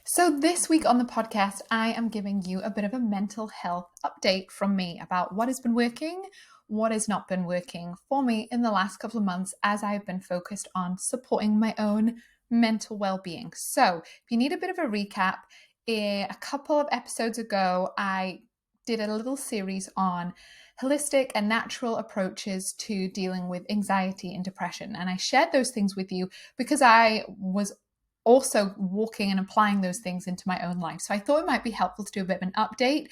So, this week on the podcast, I am giving you a bit of a mental health update from me about what has been working, what has not been working for me in the last couple of months as I've been focused on supporting my own mental well being. So, if you need a bit of a recap, a couple of episodes ago, I did a little series on holistic and natural approaches to dealing with anxiety and depression. And I shared those things with you because I was also walking and applying those things into my own life. So I thought it might be helpful to do a bit of an update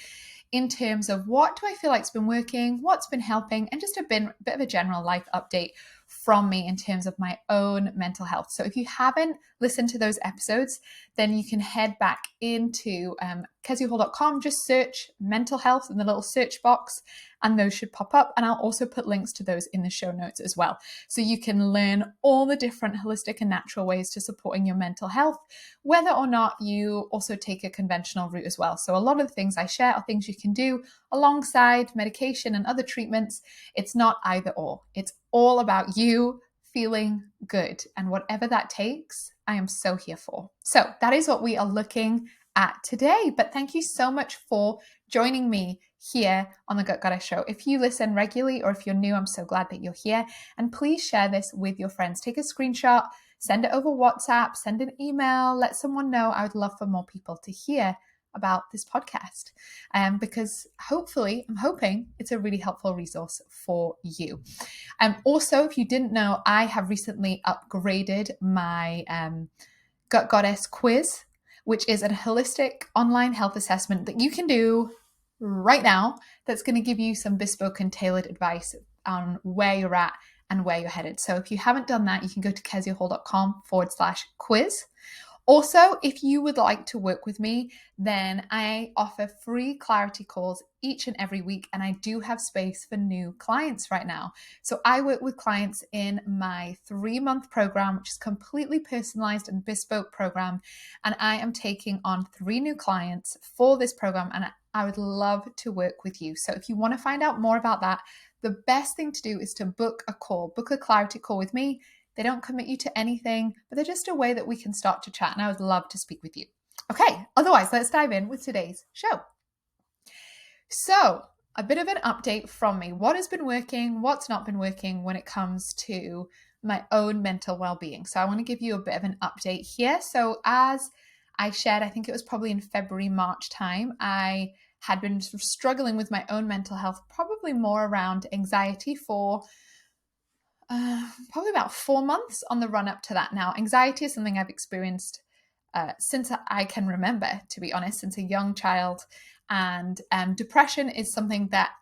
in terms of what do I feel like's been working, what's been helping, and just a bit of a general life update from me in terms of my own mental health. So if you haven't listened to those episodes, then you can head back into keziahall.com, just search mental health in the little search box, and those should pop up. And I'll also put links to those in the show notes as well. So you can learn all the different holistic and natural ways to supporting your mental health, whether or not you also take a conventional route as well. So a lot of the things I share are things you can do alongside medication and other treatments. It's not either or. It's all about you feeling good. And whatever that takes, I am so here for. So that is what we are looking at today. But thank you so much for joining me here on the Gut Goddess Show. If you listen regularly or if you're new, I'm so glad that you're here. And please share this with your friends. Take a screenshot, send it over WhatsApp, send an email, let someone know. I would love for more people to hear about this podcast because hopefully, I'm hoping it's a really helpful resource for you. Also, if you didn't know, I have recently upgraded my Gut Goddess quiz, which is a holistic online health assessment that you can do right now that's going to give you some bespoke and tailored advice on where you're at and where you're headed. So if you haven't done that, you can go to keziahall.com/quiz. Also, if you would like to work with me, then I offer free clarity calls each and every week, and I do have space for new clients right now. So I work with clients in my 3-month program, which is completely personalized and bespoke program, and I am taking on 3 new clients for this program, and I would love to work with you. So if you want to find out more about that, the best thing to do is to book a clarity call with me. They don't commit you to anything, but they're just a way that we can start to chat, and I would love to speak with you. Okay, otherwise, let's dive in with today's show. So, a bit of an update from me. What has been working, what's not been working when it comes to my own mental well-being. So I want to give you a bit of an update here. So as I shared, I think it was probably in February, March time, I had been sort of struggling with my own mental health, probably more around anxiety for probably about 4 months on the run up to that. Now, anxiety is something I've experienced since I can remember, to be honest, since a young child. And depression is something that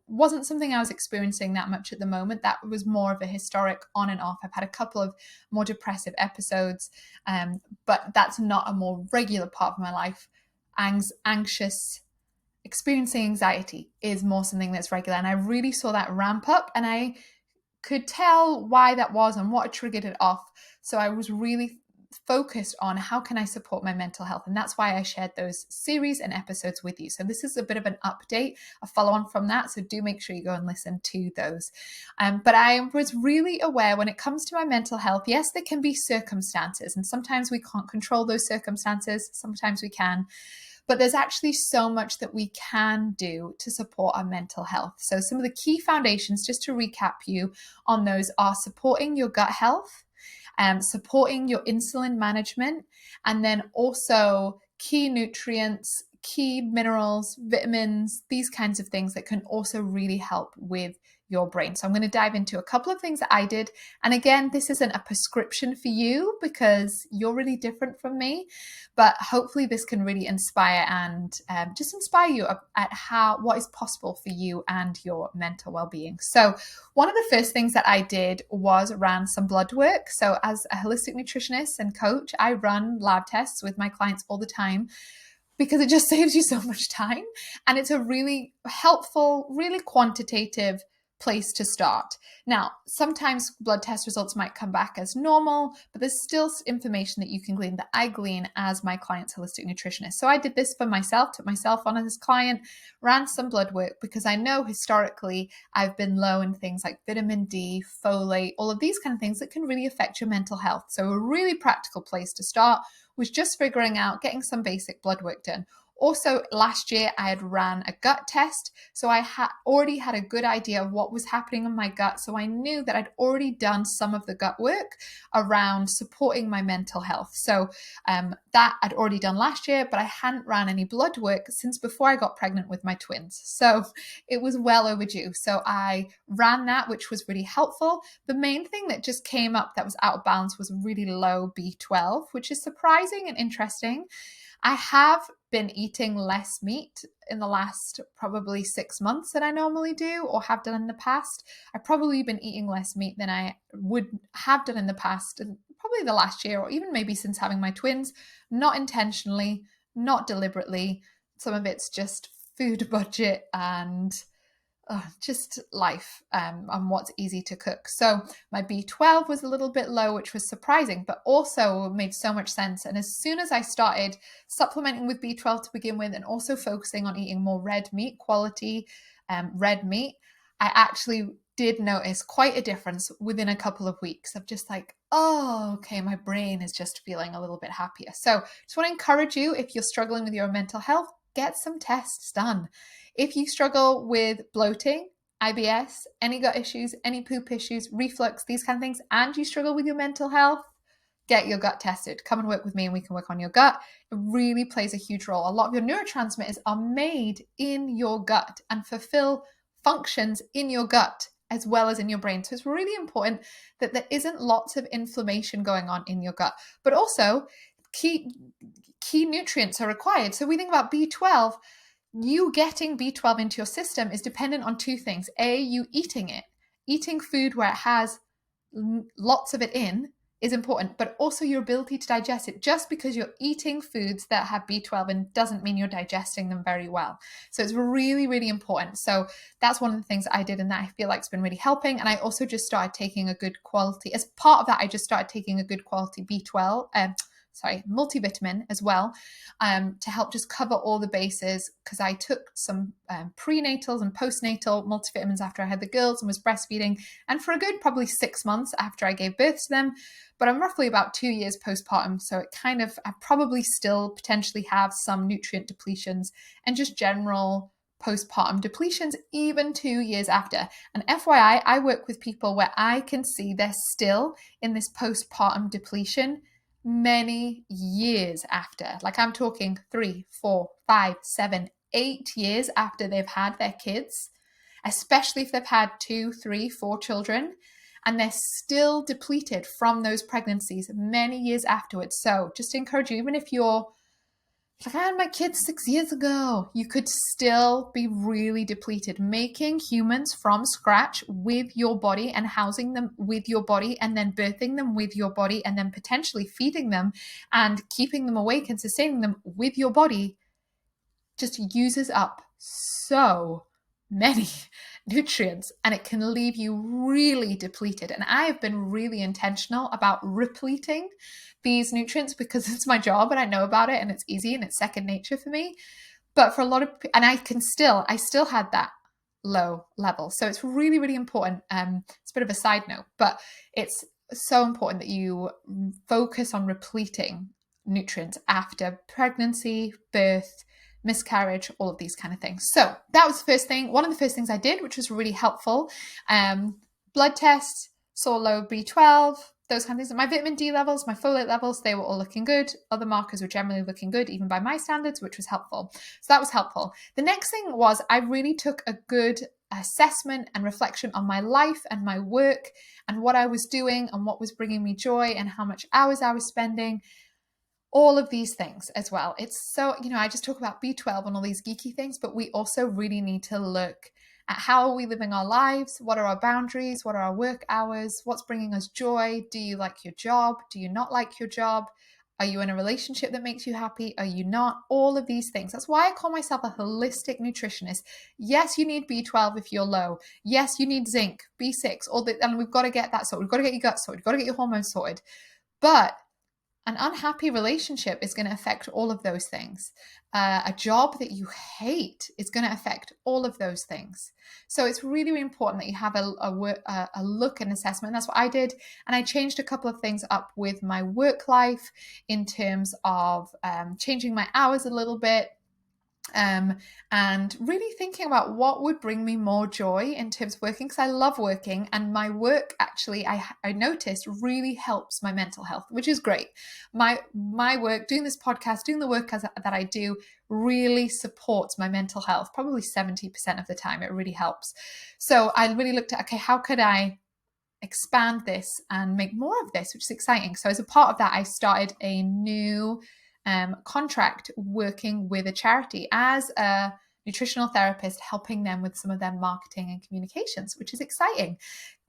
wasn't something I was experiencing that much at the moment. That was more of a historic on and off. I've had a couple of more depressive episodes, but that's not a more regular part of my life. Experiencing anxiety is more something that's regular. And I really saw that ramp up, and I could tell why that was and what triggered it off. So I was really focused on how can I support my mental health, and that's why I shared those series and episodes with you. So this is a bit of an update, a follow-on from that, so do make sure you go and listen to those. But I was really aware when it comes to my mental health, yes, there can be circumstances, and sometimes we can't control those circumstances, sometimes we can. But there's actually so much that we can do to support our mental health. So some of the key foundations, just to recap you on those, are supporting your gut health, supporting your insulin management, and then also key nutrients, key minerals, vitamins, these kinds of things that can also really help with your brain. So I'm going to dive into a couple of things that I did. And again, this isn't a prescription for you because you're really different from me, but hopefully this can really inspire and just inspire you at what is possible for you and your mental well-being. So one of the first things that I did was ran some blood work. So as a holistic nutritionist and coach, I run lab tests with my clients all the time, because it just saves you so much time. And it's a really helpful, really quantitative place to start. Now, sometimes blood test results might come back as normal, but there's still information that you can glean that I glean as my client's holistic nutritionist. So I did this for myself, took myself on as his client, ran some blood work because I know historically I've been low in things like vitamin D, folate, all of these kind of things that can really affect your mental health. So a really practical place to start was just figuring out, getting some basic blood work done. Also, last year I had ran a gut test, so I already had a good idea of what was happening in my gut. So I knew that I'd already done some of the gut work around supporting my mental health. So that I'd already done last year, but I hadn't ran any blood work since before I got pregnant with my twins. So it was well overdue. So I ran that, which was really helpful. The main thing that just came up that was out of balance was really low B12, which is surprising and interesting. I have been eating less meat in the last probably 6 months than I normally do or have done in the past. I've probably been eating less meat than I would have done in the past, and probably the last year or even maybe since having my twins, not intentionally, not deliberately. Some of it's just food budget and just life and what's easy to cook. So my B12 was a little bit low, which was surprising, but also made so much sense. And as soon as I started supplementing with B12 to begin with, and also focusing on eating more red meat, quality red meat, I actually did notice quite a difference within a couple of weeks of just like, oh, okay, my brain is just feeling a little bit happier. So just want to encourage you, if you're struggling with your mental health, get some tests done. If you struggle with bloating, IBS, any gut issues, any poop issues, reflux, these kind of things, and you struggle with your mental health, get your gut tested. Come and work with me and we can work on your gut. It really plays a huge role. A lot of your neurotransmitters are made in your gut and fulfill functions in your gut as well as in your brain. So it's really important that there isn't lots of inflammation going on in your gut, but also key nutrients are required. So we think about B12. You getting B12 into your system is dependent on two things. A, you eating it. Eating food where it has lots of it in is important, but also your ability to digest it. Just because you're eating foods that have B12 in doesn't mean you're digesting them very well. So it's really, really important. So that's one of the things I did, and that I feel like it's been really helping. And I also just started taking a good quality, as part of that, I just started taking a good quality multivitamin as well, to help just cover all the bases, because I took some prenatals and postnatal multivitamins after I had the girls and was breastfeeding, and for a good probably 6 months after I gave birth to them. But I'm roughly about 2 years postpartum, so I probably still potentially have some nutrient depletions and just general postpartum depletions even 2 years after. And FYI, I work with people where I can see they're still in this postpartum depletion many years after. Like I'm talking 3, 4, 5, 7, 8 years after they've had their kids, especially if they've had 2, 3, 4 children, and they're still depleted from those pregnancies many years afterwards. So just to encourage you, even if you're like, I had my kids 6 years ago, you could still be really depleted. Making humans from scratch with your body and housing them with your body and then birthing them with your body and then potentially feeding them and keeping them awake and sustaining them with your body just uses up so many nutrients, and it can leave you really depleted. And I have been really intentional about repleting these nutrients because it's my job and I know about it and it's easy and it's second nature for me. But for a lot of, and I still had that low level. So it's really, really important. It's a bit of a side note, but it's so important that you focus on repleting nutrients after pregnancy, birth, miscarriage, all of these kind of things. So that was the first thing. One of the first things I did, which was really helpful. Blood tests, saw low B12, those kind of things. My vitamin D levels, my folate levels, they were all looking good. Other markers were generally looking good, even by my standards, which was helpful. So that was helpful. The next thing was I really took a good assessment and reflection on my life and my work and what I was doing and what was bringing me joy and how much hours I was spending. All of these things as well. It's so, I just talk about B12 and all these geeky things, but we also really need to look at how are we living our lives? What are our boundaries? What are our work hours? What's bringing us joy? Do you like your job? Do you not like your job? Are you in a relationship that makes you happy? Are you not? All of these things. That's why I call myself a holistic nutritionist. Yes, you need B12 if you're low. Yes, you need zinc, B6, and we've got to get that sorted. We've got to get your gut sorted. We've got to get your hormones sorted. But an unhappy relationship is going to affect all of those things. A job that you hate is going to affect all of those things. So it's really, really important that you have a look and assessment. And that's what I did. And I changed a couple of things up with my work life in terms of changing my hours a little bit, and really thinking about what would bring me more joy in terms of working, because I love working, and my work actually I noticed really helps my mental health, which is great. My work, doing this podcast, doing the work that I do, really supports my mental health. Probably 70% of the time it really helps. So I really looked at, okay, how could I expand this and make more of this, which is exciting. So as a part of that, I started a new contract working with a charity as a nutritional therapist, helping them with some of their marketing and communications, which is exciting.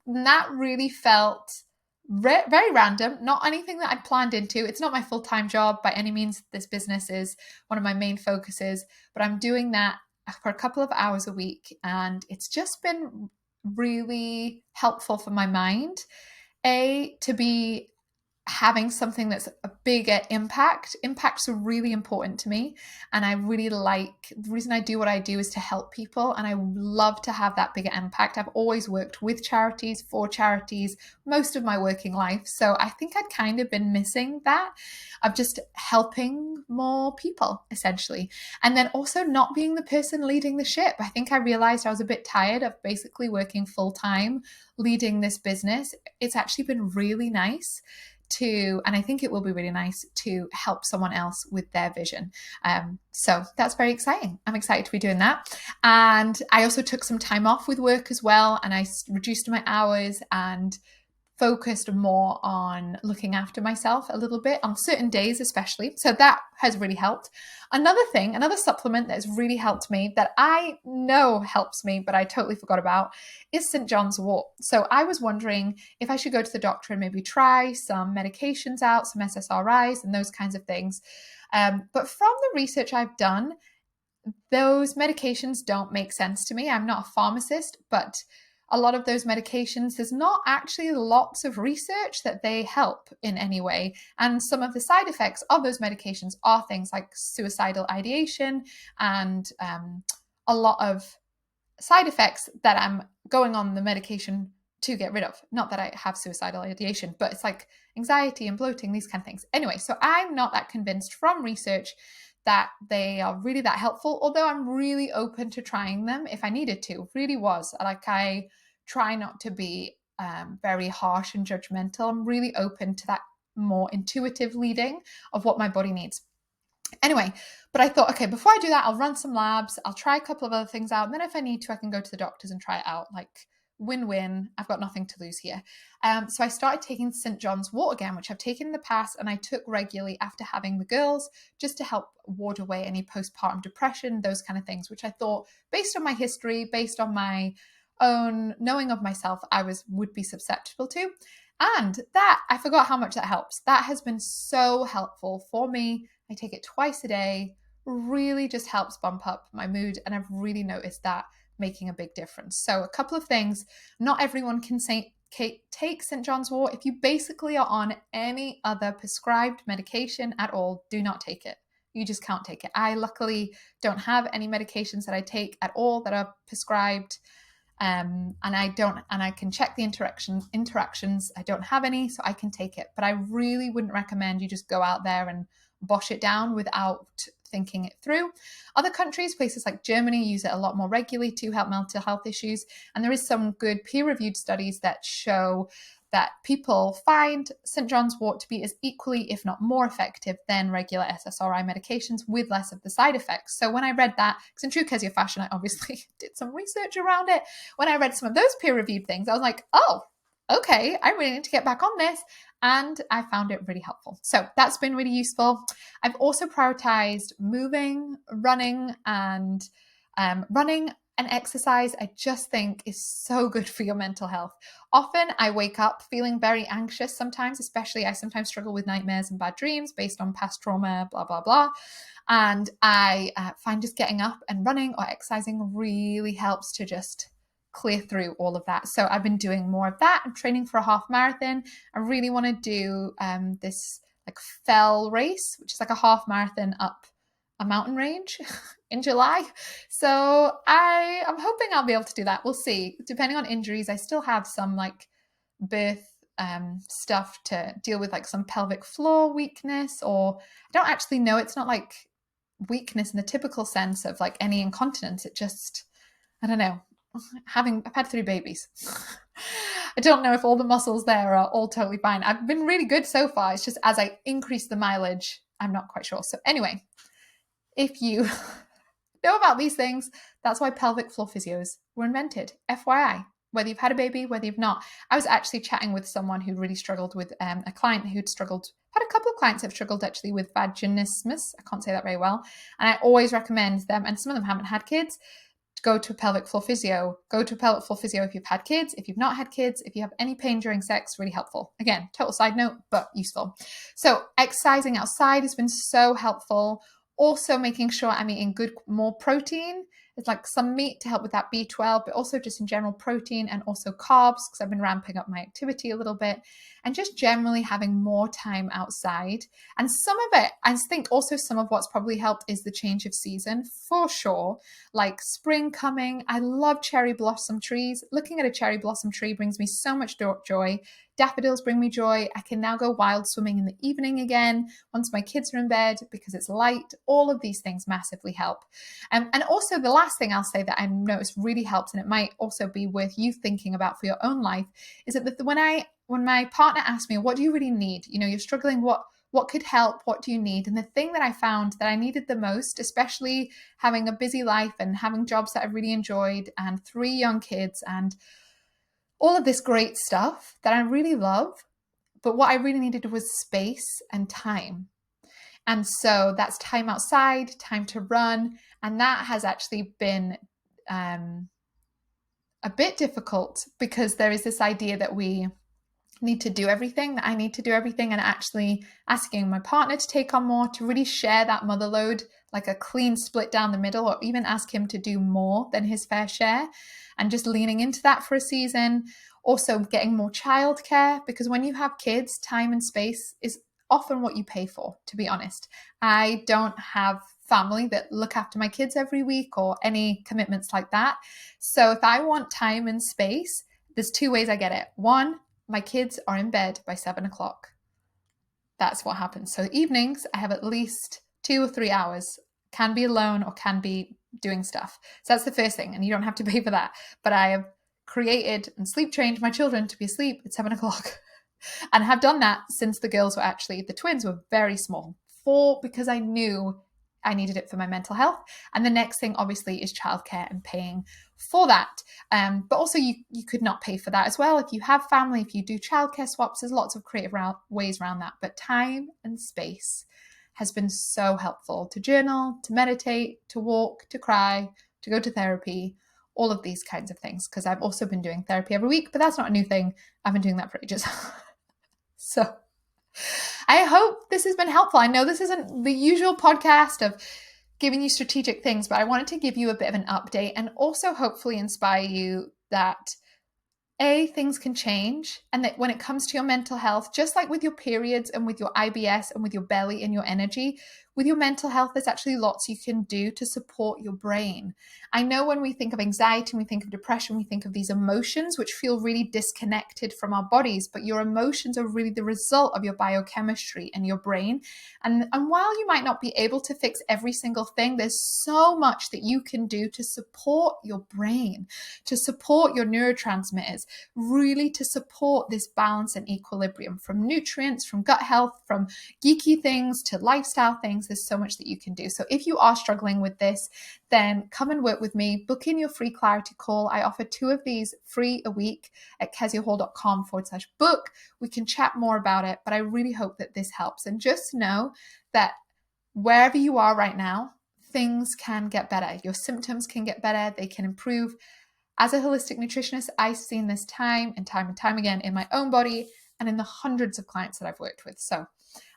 And that really felt very random, not anything that I'd planned into. It's not my full-time job by any means. This business is one of my main focuses, but I'm doing that for a couple of hours a week, and it's just been really helpful for my mind, to be having something that's a bigger impact. Impacts are really important to me, and I really like, the reason I do what I do is to help people, and I love to have that bigger impact. I've always worked with charities, for charities, most of my working life, so I think I'd kind of been missing that of just helping more people, essentially. And then also not being the person leading the ship. I think I realized I was a bit tired of basically working full-time leading this business. It's actually been really nice and I think it will be really nice to help someone else with their vision. So that's very exciting. I'm excited to be doing that. And I also took some time off with work as well, and I reduced my hours and focused more on looking after myself a little bit on certain days, especially. So that has really helped. Another supplement that has really helped me, that I know helps me, but I totally forgot about, is St. John's wort. So I was wondering if I should go to the doctor and maybe try some medications out, some SSRIs and those kinds of things. But from the research I've done, those medications don't make sense to me. I'm not a pharmacist, but a lot of those medications, there's not actually lots of research that they help in any way. And some of the side effects of those medications are things like suicidal ideation and a lot of side effects that I'm going on the medication to get rid of. Not that I have suicidal ideation, but it's like anxiety and bloating, these kind of things. Anyway, so I'm not that convinced from research that they are really that helpful, although I'm really open to trying them if I needed to. Really was. Like, I try not to be very harsh and judgmental. I'm really open to that more intuitive leading of what my body needs. Anyway, but I thought, okay, before I do that, I'll run some labs, I'll try a couple of other things out, and then if I need to, I can go to the doctors and try it out. Like, win-win, I've got nothing to lose here. So I started taking St. John's wort again, which I've taken in the past, and I took regularly after having the girls, just to help ward away any postpartum depression, those kind of things, which I thought, based on my history, based on my own knowing of myself, I would be susceptible to. And that, I forgot how much that helps. That has been so helpful for me. I take it twice a day, really just helps bump up my mood, and I've really noticed that making a big difference. So a couple of things. Not everyone can take St. John's wort. If you basically are on any other prescribed medication at all, do not take it. You just can't take it. I luckily don't have any medications that I take at all that are prescribed. And I can check the interactions. I don't have any, so I can take it. But I really wouldn't recommend you just go out there and bosh it down without thinking it through. Other countries, places like Germany, use it a lot more regularly to help mental health issues. And there is some good peer-reviewed studies that show that people find St. John's wort to be as equally, if not more effective than regular SSRI medications with less of the side effects. So when I read that, because in true Kezia fashion, I obviously did some research around it. When I read some of those peer-reviewed things, I was like, oh, okay, I really need to get back on this. And I found it really helpful. So that's been really useful. I've also prioritized moving, running, and running And exercise, I just think, is so good for your mental health. Often I wake up feeling very anxious sometimes, especially I sometimes struggle with nightmares and bad dreams based on past trauma, blah, blah, blah. And I find just getting up and running or exercising really helps to just clear through all of that. So I've been doing more of that. I'm training for a half marathon. I really want to do this like fell race, which is like a half marathon up a mountain range in July. So I'm hoping I'll be able to do that. We'll see. Depending on injuries, I still have some like birth stuff to deal with, like some pelvic floor weakness, or I don't actually know. It's not like weakness in the typical sense of like any incontinence. It just, I don't know. I've had 3 babies. I don't know if all the muscles there are all totally fine. I've been really good so far. It's just as I increase the mileage, I'm not quite sure. So anyway, if you know about these things, that's why pelvic floor physios were invented. FYI, whether you've had a baby, whether you've not. I was actually chatting with someone who really struggled with a client who'd struggled, had a couple of clients have struggled actually with vaginismus. I can't say that very well. And I always recommend them, and some of them haven't had kids, go to a pelvic floor physio. Go to a pelvic floor physio if you've had kids, if you've not had kids, if you have any pain during sex, really helpful. Again, total side note, but useful. So exercising outside has been so helpful. Also making sure I'm eating more protein. It's like some meat to help with that B12, but also just in general protein and also carbs, because I've been ramping up my activity a little bit, and just generally having more time outside. And some of it, I think also some of what's probably helped is the change of season for sure. Like spring coming, I love cherry blossom trees. Looking at a cherry blossom tree brings me so much joy. Daffodils bring me joy. I can now go wild swimming in the evening again once my kids are in bed because it's light. All of these things massively help. And also the last thing I'll say that I noticed really helps, and it might also be worth you thinking about for your own life, is that when my partner asked me, what do you really need? You know, you're struggling, what could help? What do you need? And the thing that I found that I needed the most, especially having a busy life and having jobs that I really enjoyed and 3 young kids and all of this great stuff that I really love, but what I really needed was space and time. And so that's time outside, time to run. And that has actually been a bit difficult because there is this idea that we need to do everything, that I need to do everything, and actually asking my partner to take on more, to really share that mother load, like a clean split down the middle, or even ask him to do more than his fair share, and just leaning into that for a season. Also getting more childcare, because when you have kids, time and space is often what you pay for, to be honest. I don't have family that look after my kids every week or any commitments like that. So if I want time and space, there's 2 ways I get it. 1, my kids are in bed by 7 o'clock. That's what happens. So evenings, I have at least 2 or 3 hours, can be alone or can be doing stuff. So that's the first thing. And you don't have to pay for that. But I have created and sleep trained my children to be asleep at 7 o'clock and have done that since the twins were very small. 4, because I knew I needed it for my mental health. And the next thing obviously is childcare and paying for that. But also you could not pay for that as well. If you have family, if you do childcare swaps, there's lots of creative ways around that. But time and space has been so helpful, to journal, to meditate, to walk, to cry, to go to therapy, all of these kinds of things. Because I've also been doing therapy every week, but that's not a new thing. I've been doing that for ages. So I hope this has been helpful. I know this isn't the usual podcast of giving you strategic things, but I wanted to give you a bit of an update and also hopefully inspire you that things can change, and that when it comes to your mental health, just like with your periods and with your IBS and with your belly and your energy, with your mental health, there's actually lots you can do to support your brain. I know when we think of anxiety, we think of depression, we think of these emotions which feel really disconnected from our bodies, but your emotions are really the result of your biochemistry and your brain. And while you might not be able to fix every single thing, there's so much that you can do to support your brain, to support your neurotransmitters, really to support this balance and equilibrium, from nutrients, from gut health, from geeky things to lifestyle things. There's so much that you can do. So if you are struggling with this, then come and work with me. Book in your free clarity call. I offer 2 of these free a week at keziahall.com/book. We can chat more about it, but I really hope that this helps. And just know that wherever you are right now, things can get better. Your symptoms can get better. They can improve. As a holistic nutritionist, I've seen this time and time again in my own body and in the hundreds of clients that I've worked with. So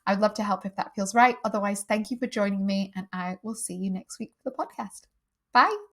I'd love to help if that feels right. Otherwise, thank you for joining me, and I will see you next week for the podcast. Bye.